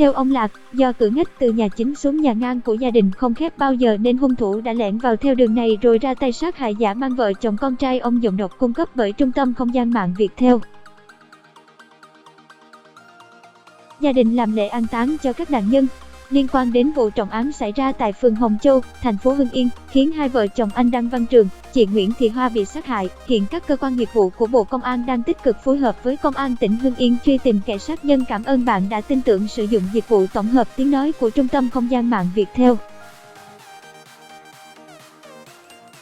Theo ông Lạc, do cửa ngách từ nhà chính xuống nhà ngang của gia đình không khép bao giờ nên hung thủ đã lẻn vào theo đường này rồi ra tay sát hại dã man vợ chồng con trai ông dùng độc cung cấp bởi Trung tâm Không gian mạng Viettel. Gia đình làm lễ an táng cho các nạn nhân. Liên quan đến vụ trọng án xảy ra tại phường Hồng Châu, thành phố Hưng Yên, khiến hai vợ chồng anh Đăng Văn Trường, chị Nguyễn Thị Hoa bị sát hại, hiện các cơ quan nghiệp vụ của Bộ Công an đang tích cực phối hợp với Công an tỉnh Hưng Yên truy tìm kẻ sát nhân. Cảm ơn bạn đã tin tưởng sử dụng dịch vụ tổng hợp tiếng nói của Trung tâm Không gian mạng Viettel.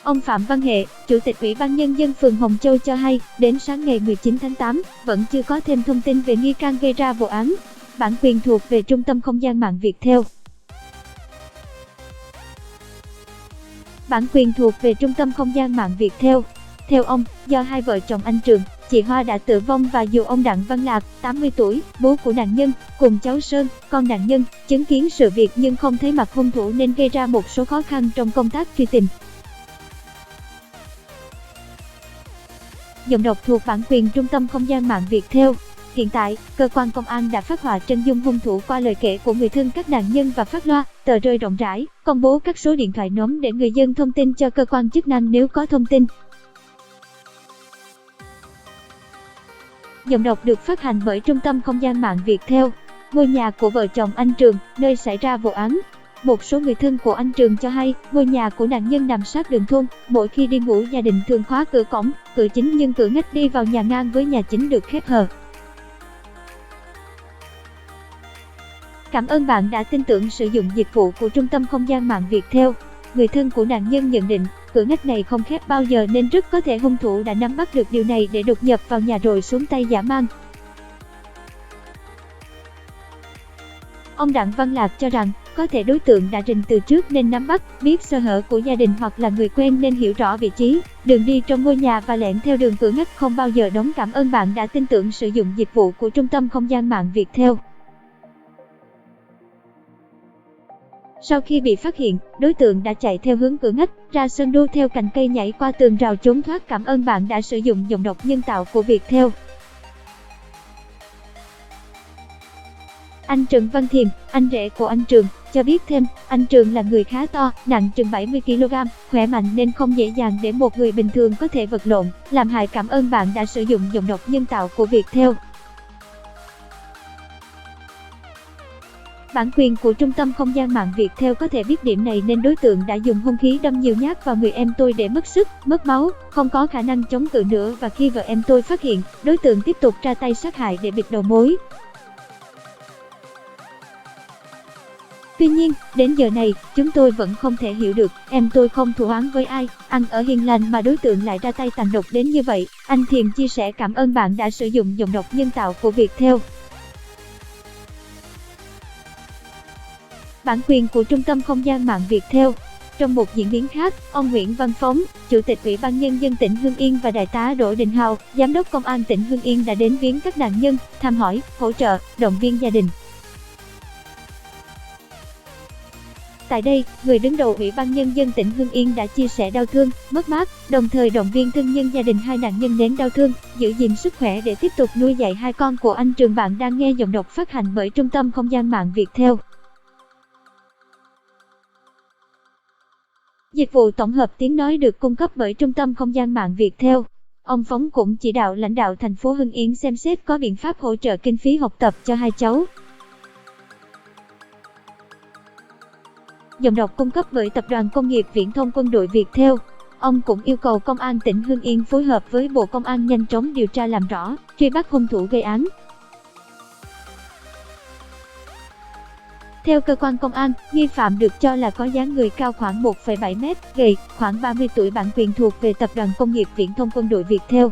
Ông Phạm Văn Hệ, Chủ tịch Ủy ban Nhân dân phường Hồng Châu cho hay, đến sáng ngày 19 tháng 8, vẫn chưa có thêm thông tin về nghi can gây ra vụ án. Bản quyền thuộc về Trung tâm Không gian mạng Viettel. Bản quyền thuộc về Trung tâm Không gian mạng Viettel. Theo ông, do hai vợ chồng anh Trường, chị Hoa đã tử vong và dù ông Đặng Văn Lạc, 80 tuổi, bố của nạn nhân, cùng cháu Sơn, con nạn nhân, chứng kiến sự việc nhưng không thấy mặt hung thủ nên gây ra một số khó khăn trong công tác truy tìm. Giọng đọc thuộc bản quyền Trung tâm Không gian mạng Viettel. Hiện tại, cơ quan công an đã phát họa chân dung hung thủ qua lời kể của người thân các nạn nhân và phát loa, tờ rơi rộng rãi, công bố các số điện thoại nóng để người dân thông tin cho cơ quan chức năng nếu có thông tin. Giọng đọc được phát hành bởi Trung tâm Không gian mạng Viettel. Ngôi nhà của vợ chồng anh Trường, nơi xảy ra vụ án. Một số người thân của anh Trường cho hay, ngôi nhà của nạn nhân nằm sát đường thôn, mỗi khi đi ngủ gia đình thường khóa cửa cổng, cửa chính nhưng cửa ngách đi vào nhà ngang với nhà chính được khép hờ. Cảm ơn bạn đã tin tưởng sử dụng dịch vụ của Trung tâm Không gian mạng Viettel. Người thân của nạn nhân nhận định, cửa ngách này không khép bao giờ nên rất có thể hung thủ đã nắm bắt được điều này để đột nhập vào nhà rồi xuống tay dã man. Ông Đặng Văn Lạc cho rằng, có thể đối tượng đã rình từ trước nên nắm bắt, biết sơ hở của gia đình hoặc là người quen nên hiểu rõ vị trí, đường đi trong ngôi nhà và lẻn theo đường cửa ngách không bao giờ đóng. Cảm ơn bạn đã tin tưởng sử dụng dịch vụ của Trung tâm Không gian mạng Viettel. Sau khi bị phát hiện, đối tượng đã chạy theo hướng cửa ngách, ra sân đu theo cành cây nhảy qua tường rào trốn thoát. Cảm ơn bạn đã sử dụng giọng đọc nhân tạo của Viettel. Anh Trần Văn Thiềm, anh rể của anh Trường, cho biết thêm, anh Trường là người khá to, nặng chừng 70 kg, khỏe mạnh nên không dễ dàng để một người bình thường có thể vật lộn, làm hại. Cảm ơn bạn đã sử dụng giọng đọc nhân tạo của Viettel. Bản quyền của Trung tâm Không gian mạng Viettel có thể biết điểm này nên đối tượng đã dùng hung khí đâm nhiều nhát vào người em tôi để mất sức, mất máu, không có khả năng chống cự nữa và khi vợ em tôi phát hiện, đối tượng tiếp tục ra tay sát hại để bịt đầu mối. Tuy nhiên, đến giờ này, chúng tôi vẫn không thể hiểu được, em tôi không thù oán với ai, ăn ở hiền lành mà đối tượng lại ra tay tàn độc đến như vậy. Anh Thiềm chia sẻ cảm ơn bạn đã sử dụng giọng đọc nhân tạo của Viettel. Bản quyền của Trung tâm Không gian mạng Viettel. Trong một diễn biến khác, ông Nguyễn Văn Phóng, Chủ tịch Ủy ban Nhân dân tỉnh Hưng Yên và Đại tá Đỗ Đình Hào, Giám đốc Công an tỉnh Hưng Yên đã đến viếng các nạn nhân, thăm hỏi, hỗ trợ, động viên gia đình. Tại đây, người đứng đầu Ủy ban Nhân dân tỉnh Hưng Yên đã chia sẻ đau thương, mất mát, đồng thời động viên thân nhân gia đình hai nạn nhân nén đau thương, giữ gìn sức khỏe để tiếp tục nuôi dạy hai con của anh Trường. Bạn đang nghe giọng đọc phát hành bởi Trung tâm Không gian mạng Viettel. Dịch vụ tổng hợp tiếng nói được cung cấp bởi Trung tâm Không gian mạng Viettel. Ông Phóng cũng chỉ đạo lãnh đạo thành phố Hưng Yên xem xét có biện pháp hỗ trợ kinh phí học tập cho hai cháu. Giọng đọc cung cấp bởi Tập đoàn Công nghiệp Viễn thông Quân đội Viettel. Ông cũng yêu cầu Công an tỉnh Hưng Yên phối hợp với Bộ Công an nhanh chóng điều tra làm rõ, truy bắt hung thủ gây án. Theo cơ quan công an, nghi phạm được cho là có dáng người cao khoảng 1,7 m, gầy, khoảng 30 tuổi. Bản quyền thuộc về Tập đoàn Công nghiệp Viễn thông Quân đội Viettel.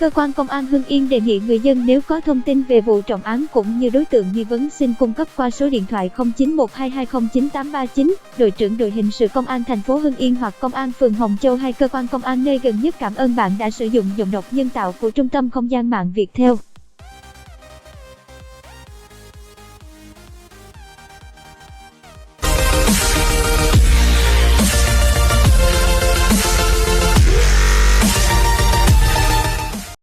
Cơ quan công an Hưng Yên đề nghị người dân nếu có thông tin về vụ trọng án cũng như đối tượng nghi vấn xin cung cấp qua số điện thoại 0912209839, đội trưởng đội hình sự công an thành phố Hưng Yên hoặc công an phường Hồng Châu hay cơ quan công an nơi gần nhất. Cảm ơn bạn đã sử dụng giọng đọc nhân tạo của Trung tâm Không gian mạng Viettel.